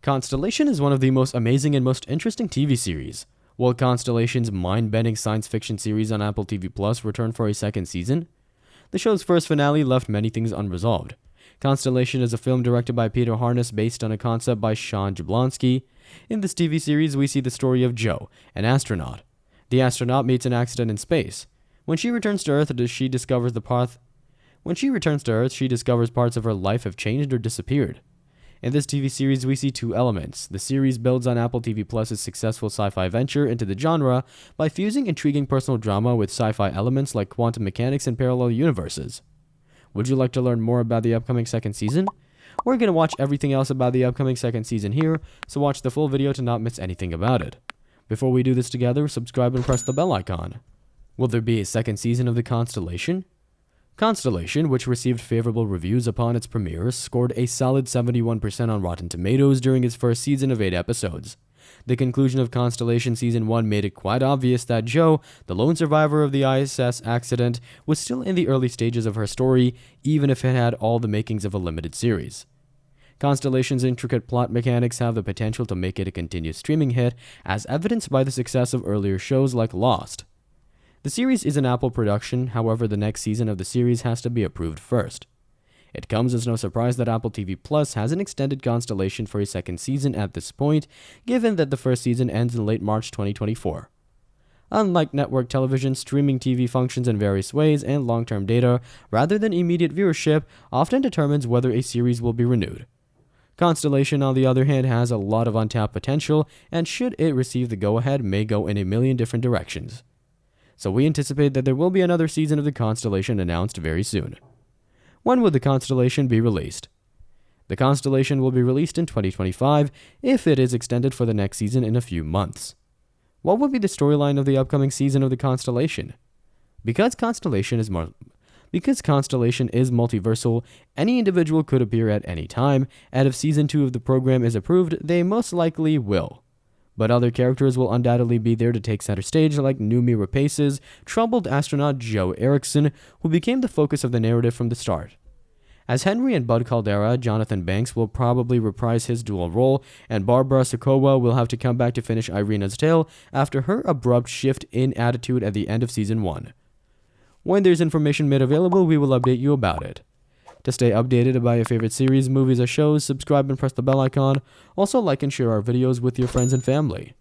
Constellation is one of the most amazing and most interesting TV series. Will Constellation's mind-bending science fiction series on Apple TV Plus return for a second season? The show's first finale left many things unresolved. Constellation is a film directed by Peter Harness based on a concept by Sean Jablonski. In this TV series, we see the story of Jo, an astronaut. The astronaut meets an accident in space. When she returns to Earth, she discovers parts of her life have changed or disappeared. In this TV series, we see two elements. The series builds on Apple TV Plus's successful sci-fi venture into the genre by fusing intriguing personal drama with sci-fi elements like quantum mechanics and parallel universes. Would you like to learn more about the upcoming second season? We're going to watch everything else about the upcoming second season here, so watch the full video to not miss anything about it. Before we do this together, subscribe and press the bell icon. Will there be a second season of the Constellation? Constellation, which received favorable reviews upon its premiere, scored a solid 71% on Rotten Tomatoes during its first season of 8 episodes. The conclusion of Constellation Season 1 made it quite obvious that Jo, the lone survivor of the ISS accident, was still in the early stages of her story, even if it had all the makings of a limited series. Constellation's intricate plot mechanics have the potential to make it a continued streaming hit, as evidenced by the success of earlier shows like Lost. The series is an Apple production, however the next season of the series has to be approved first. It comes as no surprise that Apple TV Plus hasn't extended Constellation for a second season at this point, given that the first season ends in late March 2024. Unlike network television, streaming TV functions in various ways, and long-term data, rather than immediate viewership, often determines whether a series will be renewed. Constellation, on the other hand, has a lot of untapped potential, and should it receive the go-ahead, may go in a million different directions. So we anticipate that there will be another season of the Constellation announced very soon. When will the Constellation be released? The Constellation will be released in 2025 if it is extended for the next season in a few months. What will be the storyline of the upcoming season of the Constellation? Because Constellation is multiversal, any individual could appear at any time, and if Season 2 of the program is approved, they most likely will. But other characters will undoubtedly be there to take center stage, like Noomi Rapace's troubled astronaut Jo Erickson, who became the focus of the narrative from the start. As Henry and Bud Caldera, Jonathan Banks will probably reprise his dual role, and Barbara Sokowa will have to come back to finish Irina's tale after her abrupt shift in attitude at the end of Season 1. When there's information made available, we will update you about it. To stay updated about your favorite series, movies, or shows, subscribe and press the bell icon. Also, like and share our videos with your friends and family.